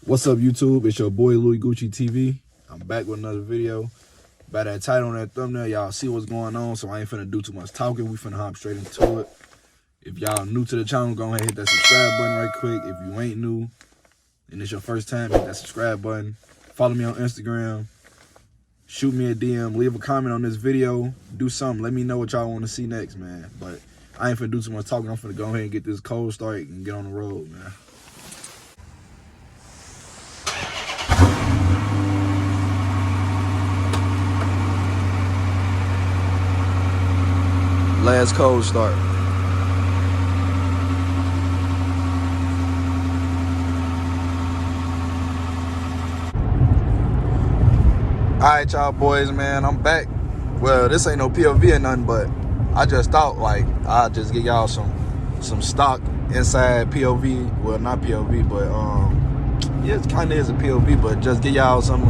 What's up, YouTube? It's your boy Louis Gucci TV. I'm back with another video. By that title on that thumbnail, y'all see what's going on, so I ain't finna do too much talking. We finna hop straight into it. If y'all new to the channel, go ahead and hit that subscribe button right quick. If you ain't new and it's your first time, hit that subscribe button. Follow me on Instagram. Shoot me a DM. Leave a comment on this video. Do something. Let me know what y'all want to see next, man. But I ain't finna do too much talking. I'm finna go ahead and get this cold start and get on the road, man. Last cold start. Alright, y'all boys, man, I'm back. Well, this ain't no POV or nothing, but I just thought like I'd just give y'all some stock inside POV. Well, not POV, but yeah, it kinda is a POV, but just give y'all some,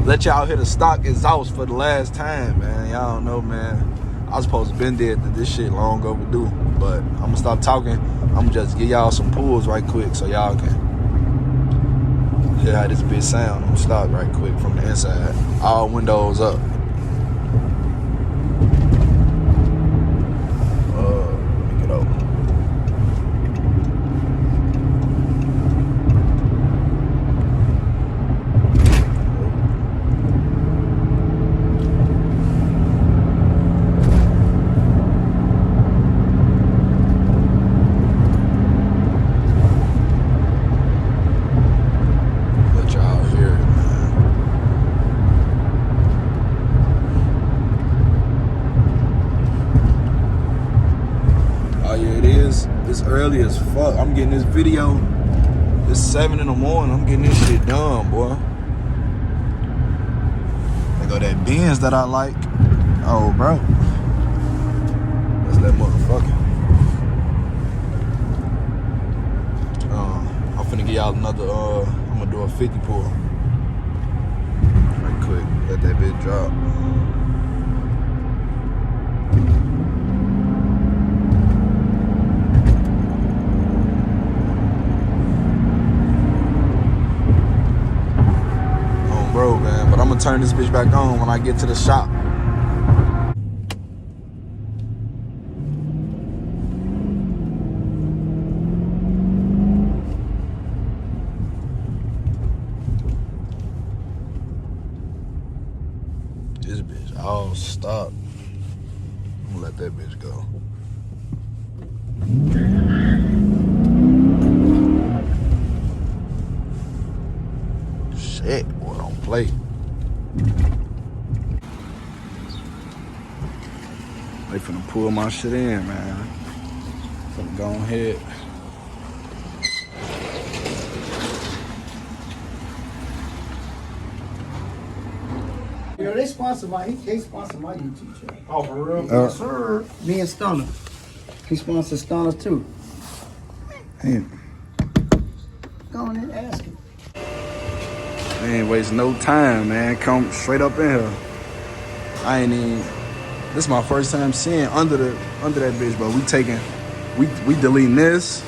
let y'all hear the stock exhaust for the last time, man. Y'all don't know, man. I was supposed to been dead to this shit long overdue, but I'm gonna stop talking. I'm gonna just give y'all some pulls right quick so y'all can hear how this bitch sound. I'm gonna start right quick from the inside. All windows up. Let me get over. It's early as fuck. I'm getting this video. It's 7 in the morning. I'm getting this shit done, boy. There go that Benz that I like. Oh, bro. That's that motherfucker. I'm finna give y'all another, I'm gonna do a 50 pull. Right quick. Let that bitch drop. Bro, man, but I'm gonna turn this bitch back on when I get to the shop. This bitch all stop. I'm gonna let that bitch go. Shit, boy, don't play. They finna pull my shit in, man. Finna go ahead. You know, they sponsor my YouTube channel. Oh, for real? Yes, sir. Me and Stunner. He sponsors Stunner too. Hey, Go on and ask him. I ain't waste no time, man. Come straight up in here. I ain't even. This is my first time seeing under that bitch, but we deleting this.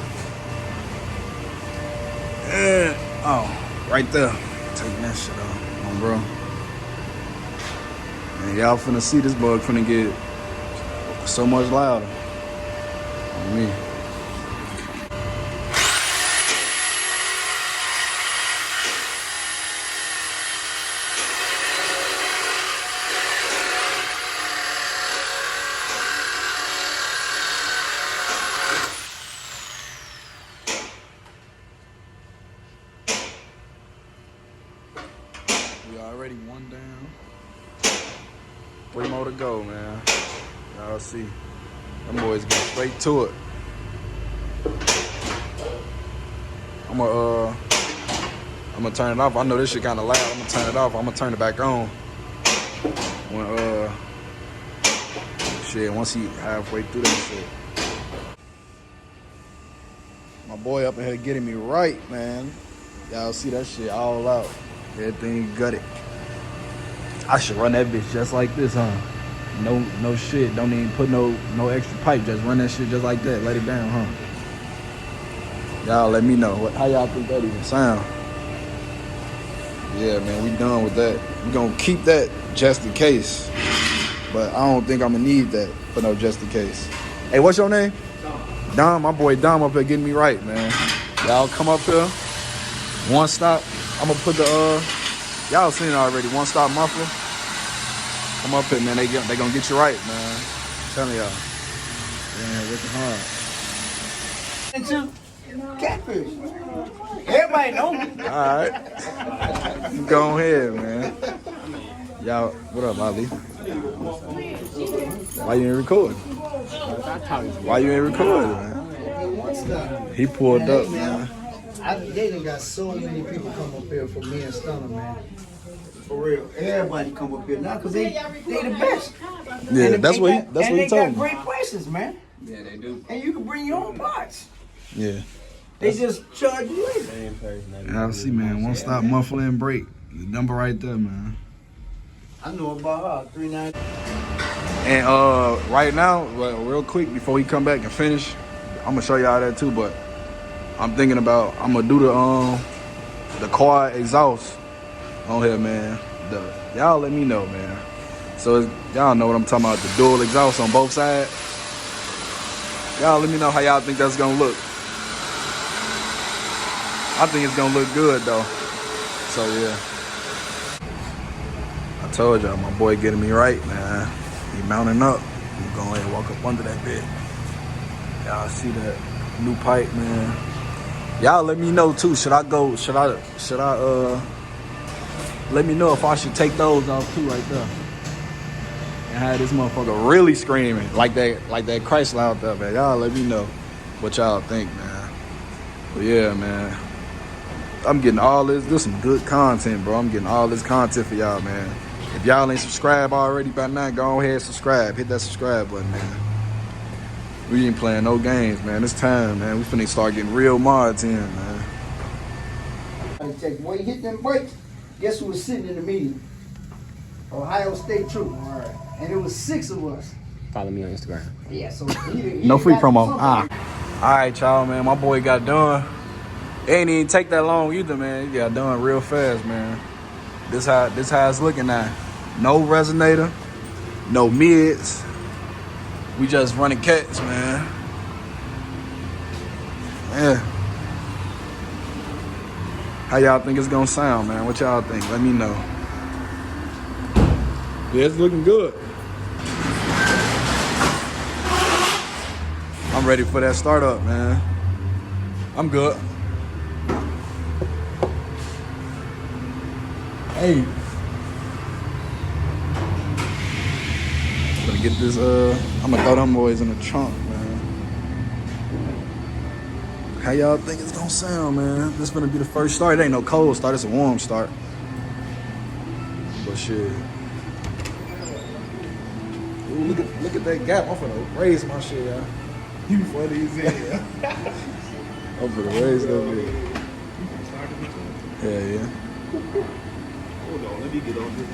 And, oh, right there. Taking that shit off, on, bro. And y'all finna see this bug finna get so much louder on me. We already one down. 3 more to go, man. Y'all see. Them boys get straight to it. I'm gonna turn it off. I know this shit kinda loud. I'm gonna turn it off. I'm gonna turn it back on. When shit, once he halfway through that shit. My boy up in here getting me right, man. Y'all see that shit all out. Everything gutted. I should run that bitch just like this, huh? No shit. Don't even put no extra pipe. Just run that shit just like that. Let it down, huh? Y'all let me know. How y'all think that even sound? Yeah, man, we done with that. We gonna keep that just in case. But I don't think I'm gonna need that for no just in case. Hey, what's your name? Dom, my boy Dom up here getting me right, man. Y'all come up here. One stop. I'm gonna put the y'all seen it already. One stop muffler. Come up here, man. They gonna get you right, man. I'm telling y'all. Man, working hard. Into catfish. Everybody know me. All right. Go ahead, man. Y'all, what up, Ali? Why you ain't recording? Why you ain't recording, man? He pulled up, man. They done got so many people come up here for me and Stunner, man. For real. Everybody come up here now because they the best. Yeah, And that's what he and told they got me. great prices, man. Yeah, they do. And you can bring your own pots. Yeah. They just charge you later. I see, man. One stop muffler and break. The number right there, man. I know about her, 390. And right now, well, real quick before we come back and finish, I'm gonna show y'all that too. But I'm thinking about I'm gonna do the quad exhaust on here, man. Y'all let me know, man. So y'all know what I'm talking about. The dual exhaust on both sides. Y'all let me know how y'all think that's gonna look. I think it's gonna look good though. So yeah. I told y'all my boy getting me right, man. He mounting up. I'm going ahead and walk up under that bit. Y'all see that new pipe, man. Y'all let me know too. Should I let me know if I should take those off too right there. And have this motherfucker really screaming like that Chrysler out there, man. Y'all let me know what y'all think, man. But yeah, man. I'm getting all this is some good content, bro. I'm getting all this content for y'all, man. If y'all ain't subscribed already by now, go ahead and subscribe. Hit that subscribe button, man. We ain't playing no games, man. It's time, man. We finna start getting real mods in, man. When you hit them brakes, guess who was sitting in the meeting? Ohio State Troop. All right. And it was 6 of us. Follow me on Instagram. Yeah, so No free promo. All right, y'all, man. My boy got done. It ain't even take that long either, man. He got done real fast, man. This how it's looking now. No resonator, no mids. We just running cats, man. Yeah. How y'all think it's gonna sound, man? What y'all think? Let me know. Yeah, it's looking good. I'm ready for that startup, man. I'm good. Hey. Gonna get this, I'm gonna throw them boys in the trunk, man. How y'all think it's gonna sound, man? This gonna be the first start. It ain't no cold start, it's a warm start. But shit. Ooh, look at that gap. I'm finna raise my shit, y'all. You funny as hell. I'm finna raise that bit. Hell yeah. Hold on, let me get on this.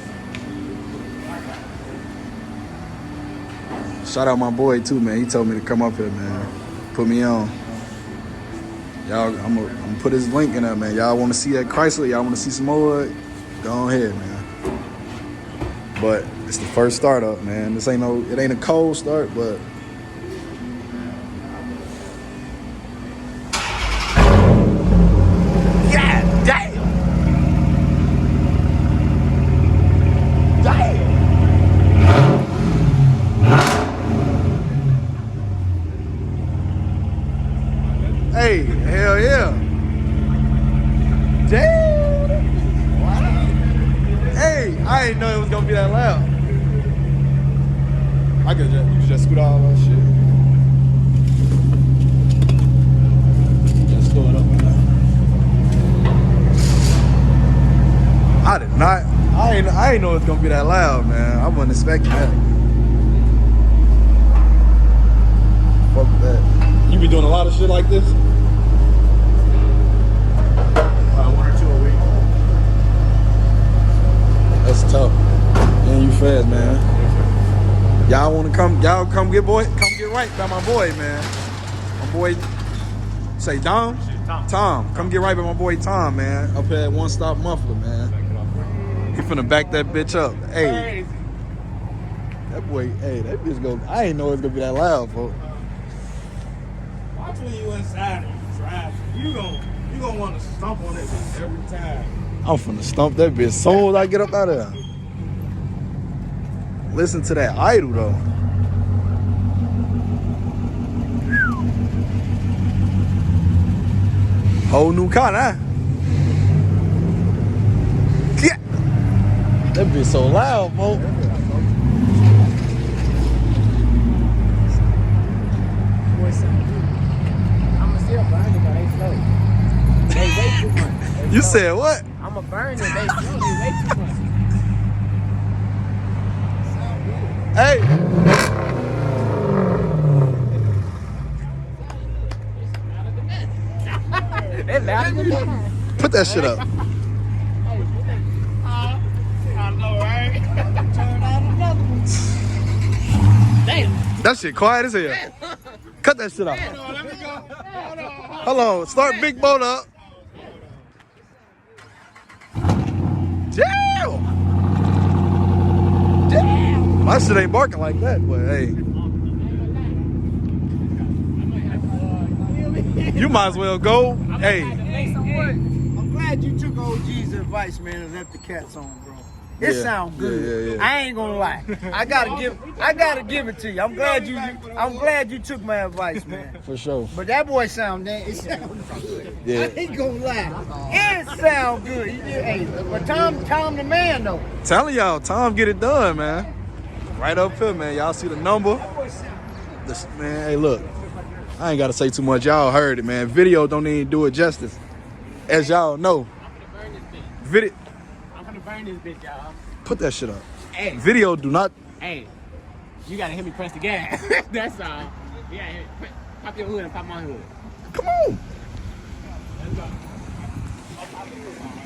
Shout out my boy too, man. He told me to come up here, man. Put me on. Y'all, I'm gonna put his link in there, man. Y'all want to see that Chrysler? Y'all want to see some more? Go ahead, man. But it's the first startup, man. It ain't a cold start, but. God damn! Hey, hell yeah. Damn. Wow. Hey, I didn't know it was gonna be that loud. You could just scoot all that shit. Just throw it up. I did not. I ain't know it was gonna be that loud, man. I wasn't expecting that. Fuck that. You be doing a lot of shit like this? 1 or 2 a week. That's tough. Man, you fast, man. Y'all wanna come get right by my boy, man. My boy, say Dom? Tom. Tom. Come get right by my boy Tom, man. Up here at One Stop Muffler, man. He finna back that bitch up. Hey. That boy, hey, that bitch go. I ain't know it's gonna be that loud, folks. Watch when you inside and you drive. You gonna want to stomp on that bitch every time. I'm finna stomp that bitch as soon as I get up out of there. Listen to that idle though. Whole new car now. Yeah. That bitch so loud, folks. I'ma still burn it, but they slow. They way too much. You said what? I'ma burn it, they slow, they way too much. Hey. They louder than that. Put that shit up. I know, right? Turn out another one. Damn. That shit quiet as hell. Cut that shit off. Let me go. Hold on. Start Big Boat up. Damn. Damn. My shit ain't barking like that, but hey. You might as well go. Hey. I'm glad you took OG's advice, man, and left the cats on, bro. It Yeah. sounds good. Yeah. I ain't gonna lie. I gotta give it to you. I'm glad you took my advice, man. For sure. But that boy sound good. Yeah. I ain't gonna lie. It sound good. Hey, but Tom the man though. Telling y'all, Tom get it done, man. Right up here, man. Y'all see the number? Man, hey, look. I ain't gotta say too much. Y'all heard it, man. Video don't even do it justice. As y'all know. Video. I'm gonna burn this bitch, y'all. Put that shit up. Hey. Video do not. Hey, you gotta hear me press the gas. That's all. You gotta hear me. Pop your hood and pop my hood. Come on.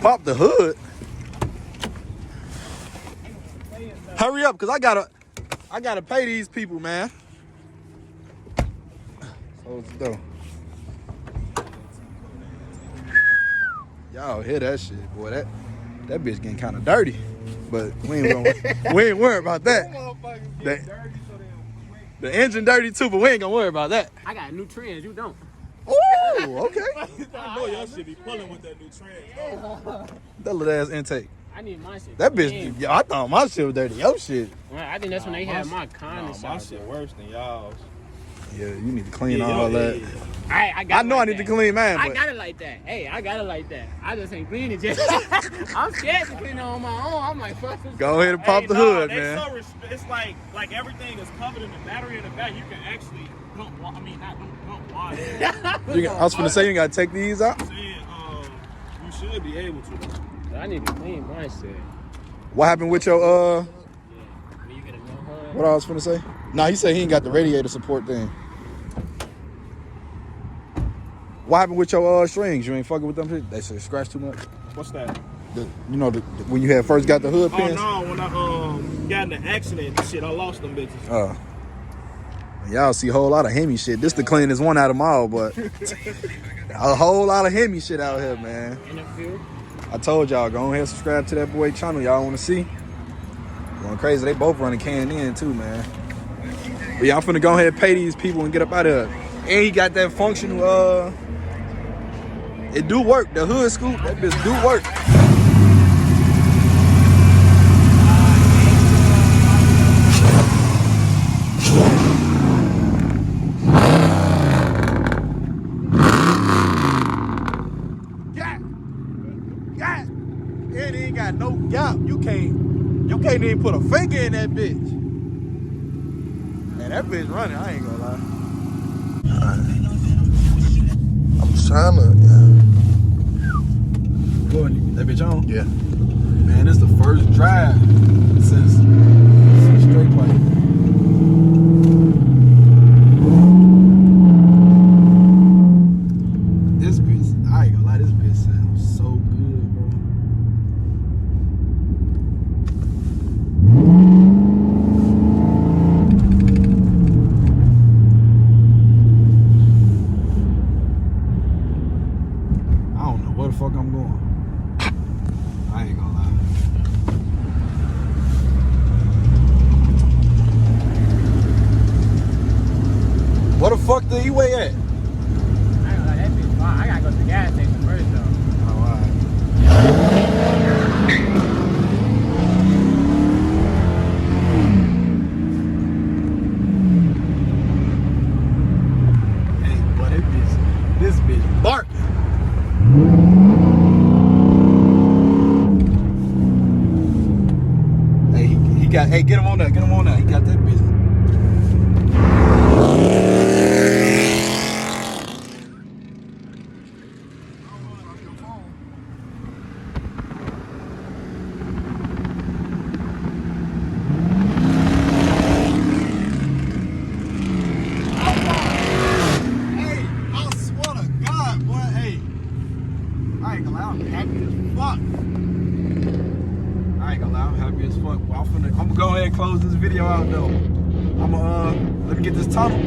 Pop the hood. Hurry up, cause I gotta pay these people, man. Close the door. Y'all hear that shit, boy? That bitch getting kind of dirty, but we ain't worried about that. The engine dirty too, but we ain't gonna worry about that. I got new trends, you don't. Oh, okay. I know y'all should be pulling with that new trend. That little ass intake. I need my shit. That bitch, yo, I thought my shit was dirty. Your shit. Well, I think that's when they had my con and My shit. shit worse than y'all's. Yeah, you need to clean all that. I got I know I need to clean mine, I but got it like that. Hey, I got it like that. I just ain't clean it yet. I'm scared to clean it on my own. I'm like, fuck this. go ahead and pop the hood, man. It's like everything is covered in the battery in the back. You can actually pump water. I mean, not pump water. I was finna say you gotta take these out. I'm saying, you should be able to. I need to clean my shit. What happened with your When you get a new hood. what I was finna say? Nah, he said he ain't got the radiator support thing. What happened with your strings? You ain't fucking with them? They say scratch too much. What's that? When you had first got the hood Oh pins. no, when I got in the accident and shit, I lost them bitches. Y'all see a whole lot of Hemi shit. This the cleanest one out of them all, but a whole lot of Hemi shit out here, man. In a few. I told y'all, go ahead and subscribe to that boy channel. Y'all want to see? Going crazy. They both running can in too, man. But yeah, I'm finna go ahead and pay these people and get up out of here. And he got that functional, it do work. The hood scoop, that bitch do work. Got. It ain't got no gap. You can't even put a finger in that bitch. Man, that bitch running, I ain't gonna lie. I'm trying to, Go ahead, that bitch on? Yeah. Man, this the first drive since straight play. This bitch, I ain't gonna lie, this bitch sounds so good, bro. I don't know where the fuck I'm going. I ain't gonna lie. What the fuck the E-way at? I ain't gonna lie, that bitch far. I gotta go to the gas station first though. Oh, alright. Hey, boy, this bitch barking. Hey, he got. Hey, get him on that. Get him on that. He got that bitch. I ain't gonna lie, I'm happy as fuck. I ain't gonna lie, I'm happy as fuck. Well, I'm gonna go ahead and close this video out though. Let me get this tunnel.